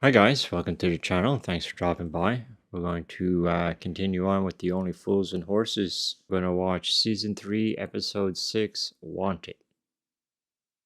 Hi guys, welcome to the channel. Thanks for dropping by. We're going to continue on with the Only Fools and Horses. We're going to watch Season 3, Episode 6, Wanted.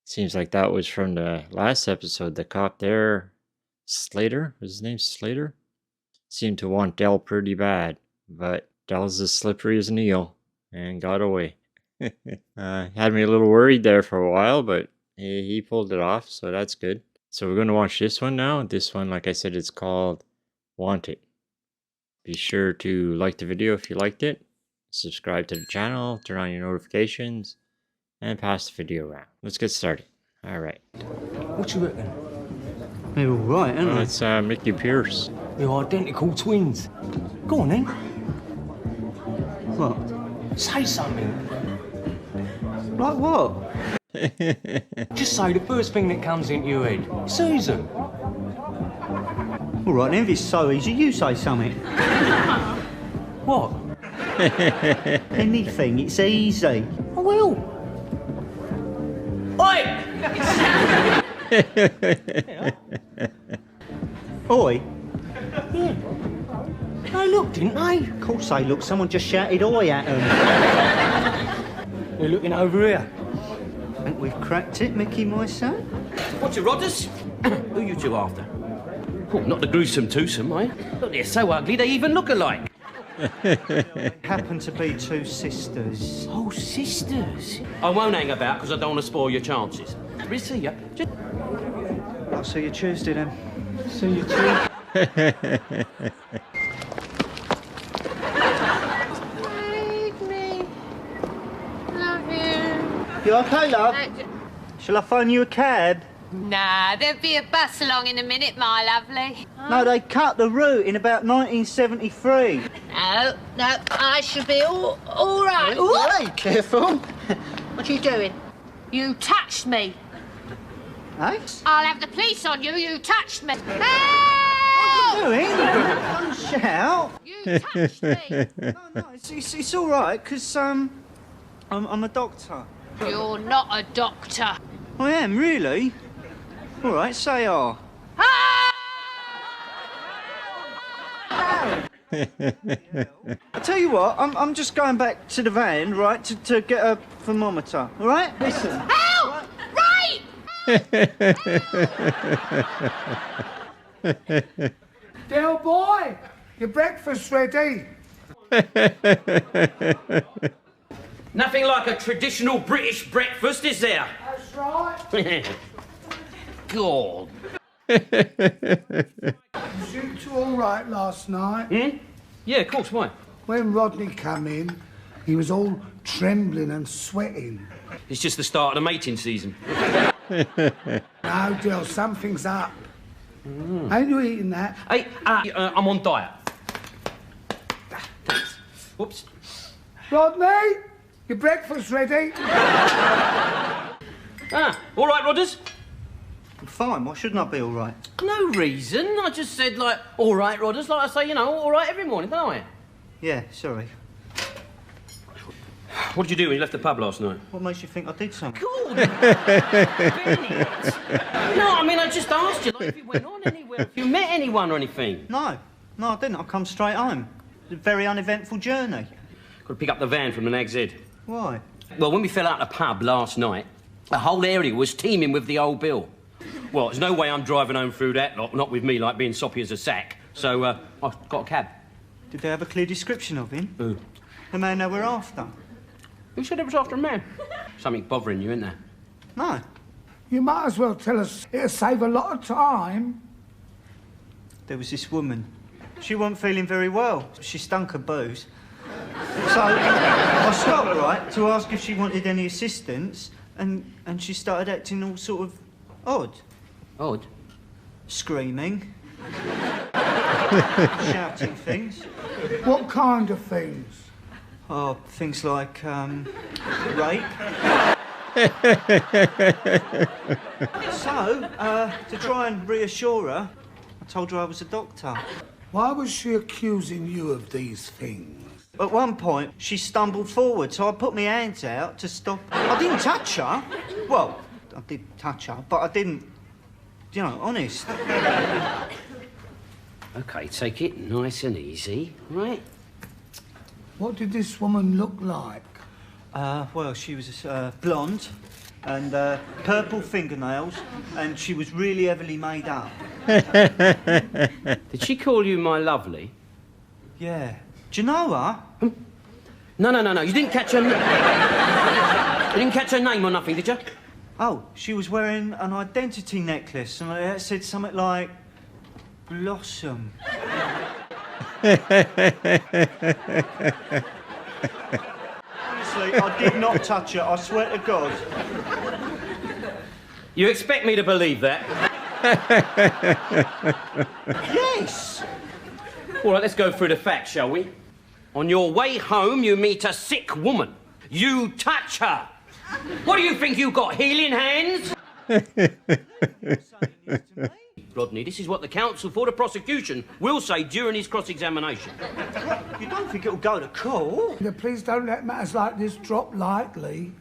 Seems like that was from the last episode. The cop there, Slater, was his name Slater? Seemed to want Del pretty bad, but Del's as slippery as an eel and got away. Had me a little worried there for a while, but he pulled it off, so that's good. So we're going to watch this one now. This one, like I said, it's called Wanted. Be sure to like the video if you liked it, subscribe to the channel, turn on your notifications, and pass the video around. Let's get started. All right. What you reckon? They're all right, aren't they? It's Mickey Pierce. They're identical twins. Go on then. What? Say something. Like what? Just say the first thing that comes into your head. Susan. All right, then, if it's so easy, you say something. What? Anything, it's easy. I will. Oi! Oi? Yeah. They looked, didn't they? Of course they look. Someone just shouted oi at them. They're looking over here. I think we've cracked it, Mickey, my son. What's your Rodders? Who you two after? Oh, not the gruesome twosome, eh? Look, they're so ugly they even look alike. Happen to be two sisters. Oh, sisters. I won't hang about because I don't want to spoil your chances. We'll see ya. Just... I'll see you Tuesday then. See you Tuesday. You okay, love? Shall I phone you a cab? Nah, there'll be a bus along in a minute, my lovely. No, they cut the route in about 1973. No, I shall be all right. Hey, careful. What are you doing? You touched me. Hey? I'll have the police on you. You touched me. What Help! are you doing? Don't shout. You touched me. No, it's all right, because, I'm a doctor. You're not a doctor. I am, really? All right, say ah. I tell you what, I'm just going back to the van, right, to get a thermometer, all right? Listen. Help! Right! Del boy, your breakfast's ready. Nothing like a traditional British breakfast, is there? That's right. God. You seemed to all right last night. Hmm? Yeah, of course, why? When Rodney come in, he was all trembling and sweating. It's just the start of the mating season. No, Del, something's up. Ain't you eating that? Hey, I'm on diet. Whoops. Rodney, your breakfast's ready. All right, Rodders? Fine, why shouldn't I be all right? No reason. I just said, like, all right, Rodders, like I say, all right every morning, don't I? Yeah, sorry. What did you do when you left the pub last night? What makes you think I did something? God, Bennett. No, I mean, I just asked you, like, if you went on anywhere, if you met anyone or anything. No, I didn't. I come straight home. It's a very uneventful journey. Got to pick up the van from the Nag's Head. Why? Well, when we fell out the pub last night, the whole area was teeming with the old bill. Well, there's no way I'm driving home through that lot, not with me, like, being soppy as a sack. So, I got a cab. Did they have a clear description of him? Who? The man they were after? Who said it was after a man? Something bothering you, isn't there? No. You might as well tell us. It'll save a lot of time. There was this woman. She wasn't feeling very well. She stunk of booze. So I stopped, right, to ask if she wanted any assistance, and she started acting all sort of odd. Odd? Screaming. Shouting things. What kind of things? Oh, things like, rape. So, to try and reassure her, I told her I was a doctor. Why was she accusing you of these things? At one point, she stumbled forward, so I put my hands out to stop her. I didn't touch her. Well, I did touch her, but I didn't, you know, honest. OK, take it nice and easy, right? What did this woman look like? Well, she was blonde and purple fingernails, and she was really heavily made up. Did she call you my lovely? Yeah. Do you know her? No. You didn't catch her... You didn't catch her name or nothing, did you? Oh, she was wearing an identity necklace, and it said something like... Blossom. Honestly, I did not touch her, I swear to God. You expect me to believe that? Yes! All right, let's go through the facts, shall we? On your way home, you meet a sick woman. You touch her. What do you think you got, healing hands? Rodney, this is what the counsel for the prosecution will say during his cross-examination. You don't think it'll go to court? Please don't let matters like this drop lightly.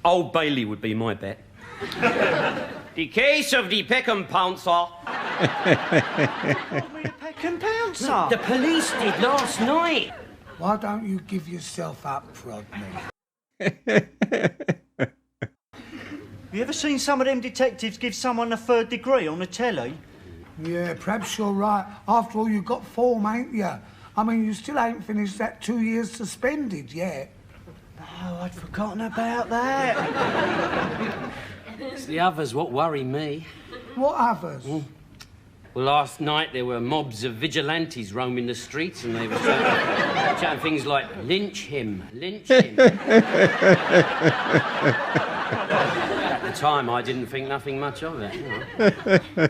Old Bailey would be my bet. The case of the Peckham Pouncer. Peckham Pouncer? The police did last night. Why don't you give yourself up, Rodney? Have you ever seen some of them detectives give someone a 3rd degree on the telly? Yeah, perhaps you're right. After all, you got form, ain't you? I mean, you still ain't finished that 2 years suspended yet. Oh, I'd forgotten about that. It's the others what worry me. What others? Well, last night there were mobs of vigilantes roaming the streets and they were chatting things like, lynch him, lynch him. At the time, I didn't think nothing much of it, you know.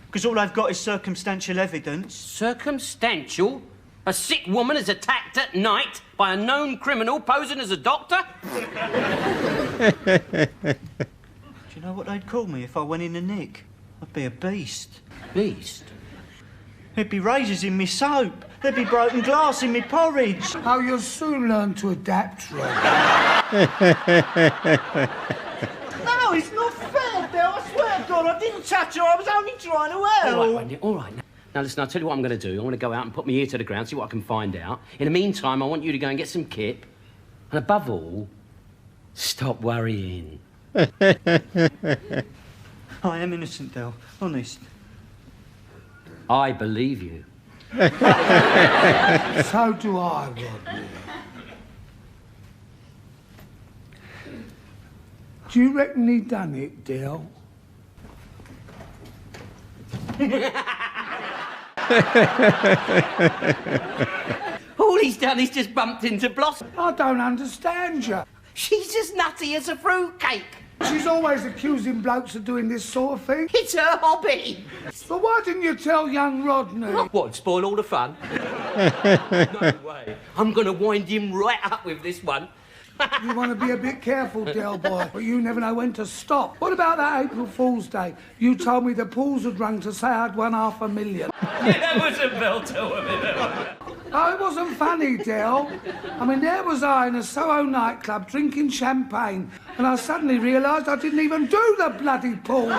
Because all they've got is circumstantial evidence. Circumstantial? A sick woman is attacked at night by a known criminal posing as a doctor? Do you know what they'd call me if I went in the nick? I'd be a beast. Beast? There'd be razors in me soap. There'd be broken glass in me porridge. Oh, you'll soon learn to adapt, Rod. No, it's not fair, Bill. I swear to God, I didn't touch her. I was only trying to help. All right, Wendy, all right. Now, listen, I'll tell you what I'm going to do. I want to go out and put my ear to the ground, see what I can find out. In the meantime, I want you to go and get some kip. And above all, stop worrying. I am innocent, Del. Honest. I believe you. So do I, Rodney. Do you reckon he done it, Del? All he's done is just bumped into Blossom. I don't understand you. She's as nutty as a fruitcake. She's always accusing blokes of doing this sort of thing. It's her hobby. But why didn't you tell young Rodney? What, spoil all the fun? No way. I'm going to wind him right up with this one. You want to be a bit careful, Del boy, but you never know when to stop. What about that April Fool's Day? You told me the pools had rung to say I'd won $500,000. Yeah, that was a belt to him. Oh, it wasn't funny, Del. I mean, there was I in a Soho nightclub drinking champagne, and I suddenly realised I didn't even do the bloody pool.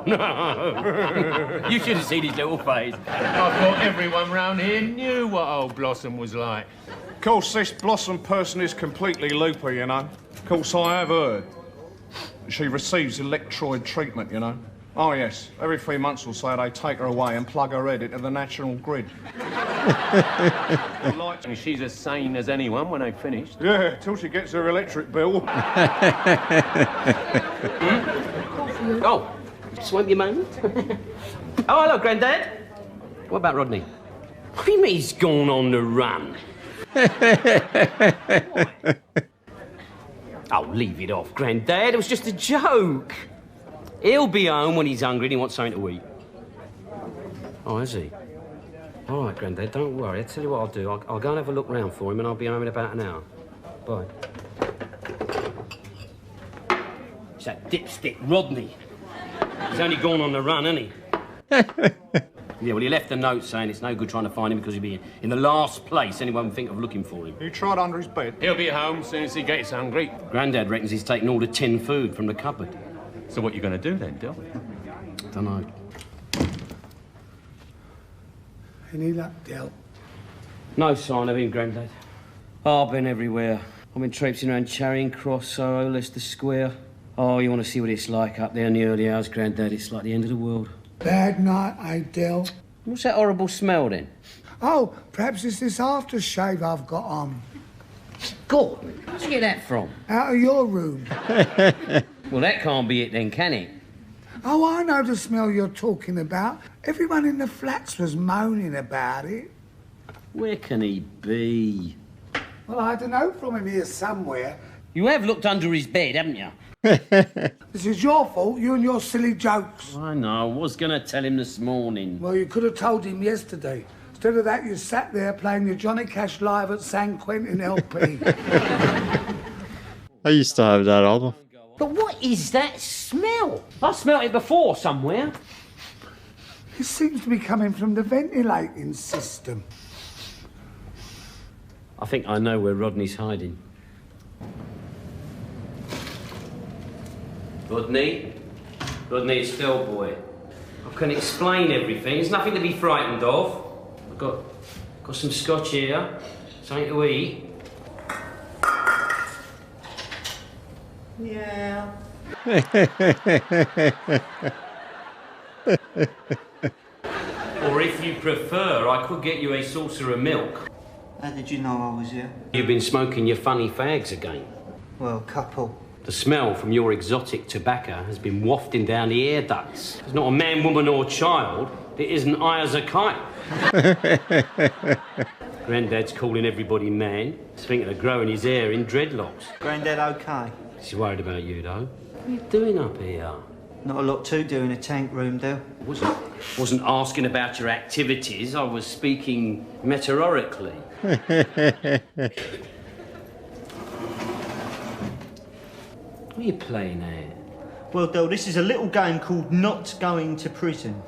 No. You should have seen his little face. I thought everyone round here knew what old Blossom was like. Of course, this Blossom person is completely loopy, you know. Of course, I have heard. She receives electroid treatment, you know. Oh, yes. Every 3 months or so, they take her away and plug her head into the national grid. And she's as sane as anyone when they've finished. Yeah, till she gets her electric bill. Oh, just won't be a moment. Oh, hello, Grandad. What about Rodney? What do you mean he's gone on the run? Oh, leave it off, Grandad. It was just a joke. He'll be home when he's hungry and he wants something to eat. Oh, is he? All right, Grandad, don't worry. I'll tell you what I'll do. I'll go and have a look round for him and I'll be home in about an hour. Bye. It's that dipstick Rodney. He's only gone on the run, hasn't he? Yeah, well, he left a note saying it's no good trying to find him because he'd be in the last place anyone would think of looking for him. You tried under his bed? He'll be home as soon as he gets hungry. Grandad reckons he's taken all the tin food from the cupboard. So what you going to do then, Del? Don't know. Any luck, Del? No sign of him, Grandad. Oh, I've been everywhere. I've been traipsing around Charing Cross, Soho, Leicester Square. Oh, you want to see what it's like up there in the early hours, Grandad? It's like the end of the world. Bad night, eh, Del? What's that horrible smell, then? Oh, perhaps it's this aftershave I've got on. God, where'd you get that from? Out of your room. Well, that can't be it then, can it? Oh, I know the smell you're talking about. Everyone in the flats was moaning about it. Where can he be? Well, I don't know, from in here somewhere. You have looked under his bed, haven't you? This is your fault, you and your silly jokes. I know, I was going to tell him this morning. Well, you could have told him yesterday. Instead of that, you sat there playing your Johnny Cash live at San Quentin LP. I used to have that album. But what is that smell? I smelt it before somewhere. It seems to be coming from the ventilating system. I think I know where Rodney's hiding. Rodney? Rodney, it's Del boy. I can explain everything. There's nothing to be frightened of. I've got some scotch here, something to eat. Yeah. Or if you prefer, I could get you a saucer of milk. How did you know I was here? You've been smoking your funny fags again. Well, couple. The smell from your exotic tobacco has been wafting down the air ducts. There's not a man, woman or child that isn't high as a kite. Grandad's calling everybody man. He's thinking of growing his hair in dreadlocks. Grandad okay? She's worried about you, though. What are you doing up here? Not a lot to do in a tank room, Del. Wasn't asking about your activities. I was speaking metaphorically. What are you playing at? Well, Del, this is a little game called Not Going to Prison.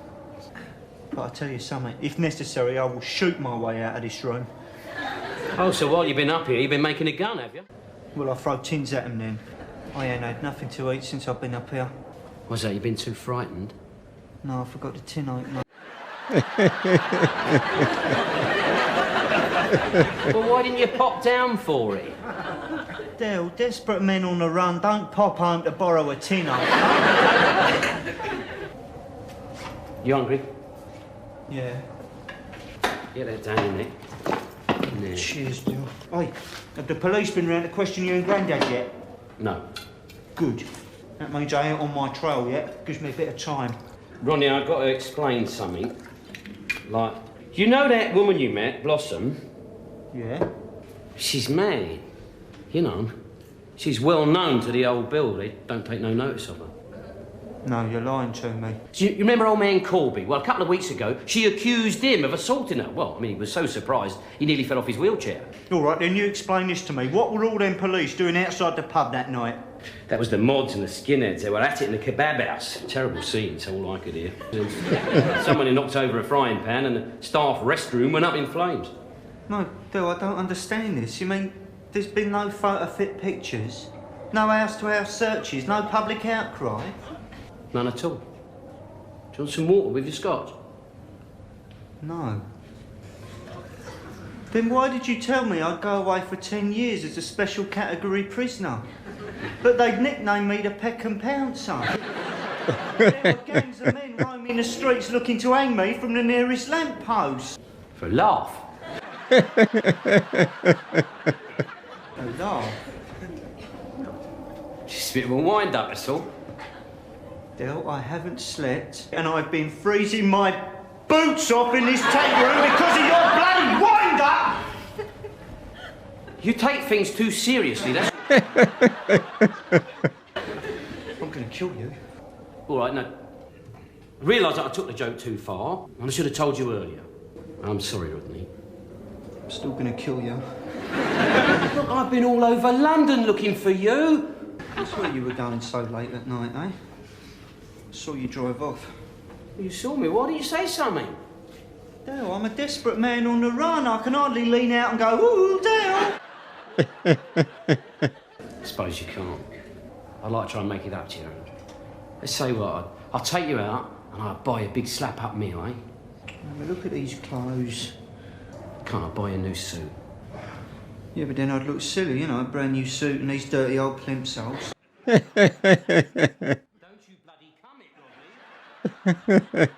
But I'll tell you something, if necessary, I will shoot my way out of this room. Oh, so while you've been up here, you've been making a gun, have you? Well, I throw tins at them then. I ain't had nothing to eat since I've been up here. What's that, you been too frightened? No, I forgot the tin opener. Well, why didn't you pop down for it? Del, desperate men on the run don't pop home to borrow a tin opener. You hungry? Yeah. Get that down in there. In there. Cheers, Del. Oi, have the police been round to question you and Grandad yet? No. Good. That means I ain't on my trail yet. Gives me a bit of time. Ronnie, I've got to explain something. Like, you know that woman you met, Blossom? Yeah? She's married. You know, she's well known to the old Bill. They don't take no notice of her. No, you're lying to me. So you remember old man Corby? Well, a couple of weeks ago, she accused him of assaulting her. Well, I mean, he was so surprised, he nearly fell off his wheelchair. All right, then you explain this to me. What were all them police doing outside the pub that night? That was the mods and the skinheads. They were at it in the kebab house. Terrible scene, so all I could hear. Someone had knocked over a frying pan and the staff restroom went up in flames. No, Del, I don't understand this. You mean there's been no photo-fit pictures? No house-to-house searches? No public outcry? None at all. Do you want some water with your scotch? No. Then why did you tell me I'd go away for 10 years as a special category prisoner? But they'd nicknamed me the Peck and Pouncer. There were gangs of men roaming the streets looking to hang me from the nearest lamppost. For a laugh. A laugh? Just a bit of a wind-up, that's all. Del, I haven't slept, and I've been freezing my boots off in this tank room because of your bloody wind-up! You take things too seriously, that's... I'm gonna kill you. All right, no. I realised that I took the joke too far, and I should have told you earlier. I'm sorry, Rodney. I'm still gonna kill you. Look, I've been all over London looking for you. That's where you were going so late at night, eh? I saw you drive off. You saw me. Why didn't you say something? Dale, I'm a desperate man on the run. I can hardly lean out and go, ooh, Dale. I suppose you can't. I'd like to try and make it up to you. Let's say what, I'll take you out and I'll buy you a big slap-up meal, eh? Look at these clothes. Can't I buy you a new suit? Yeah, but then I'd look silly, you know, a brand new suit and these dirty old plimsolls. Don't you bloody come it, Rodney.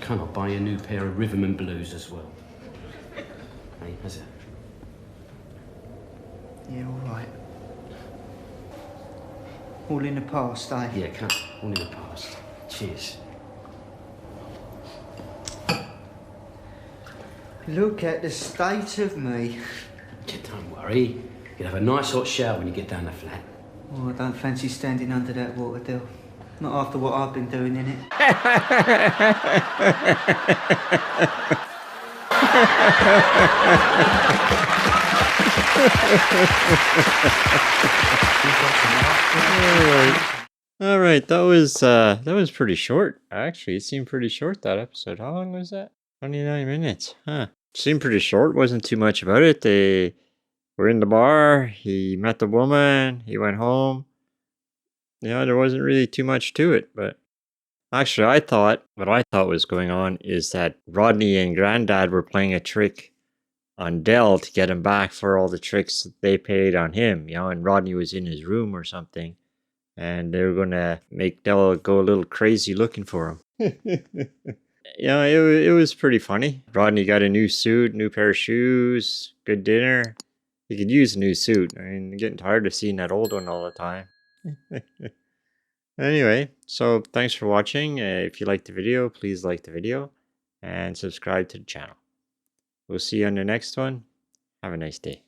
Can't I buy you a new pair of rhythm and blues as well? Hey, how's it? Yeah, all right. All in the past, eh? Yeah, can't. All in the past. Cheers. Look at the state of me. Yeah, don't worry. You'll have a nice hot shower when you get down the flat. Oh, I don't fancy standing under that water, Dale. Not after what I've been doing in it. All right, that was pretty short. Actually, it seemed pretty short, that episode. How long was that? 29 minutes. Huh. Seemed pretty short. Wasn't too much about it. They were in the bar. He met the woman. He went home. Yeah, there wasn't really too much to it, but actually what I thought was going on is that Rodney and Granddad were playing a trick on Dell to get him back for all the tricks that they played on him, you know, and Rodney was in his room or something, and they were going to make Dell go a little crazy looking for him. You know, it was pretty funny. Rodney got a new suit, new pair of shoes, good dinner. He could use a new suit. I mean, I'm getting tired of seeing that old one all the time. Anyway, so thanks for watching. If you liked the video, please like the video and subscribe to the channel. We'll see you on the next one. Have a nice day.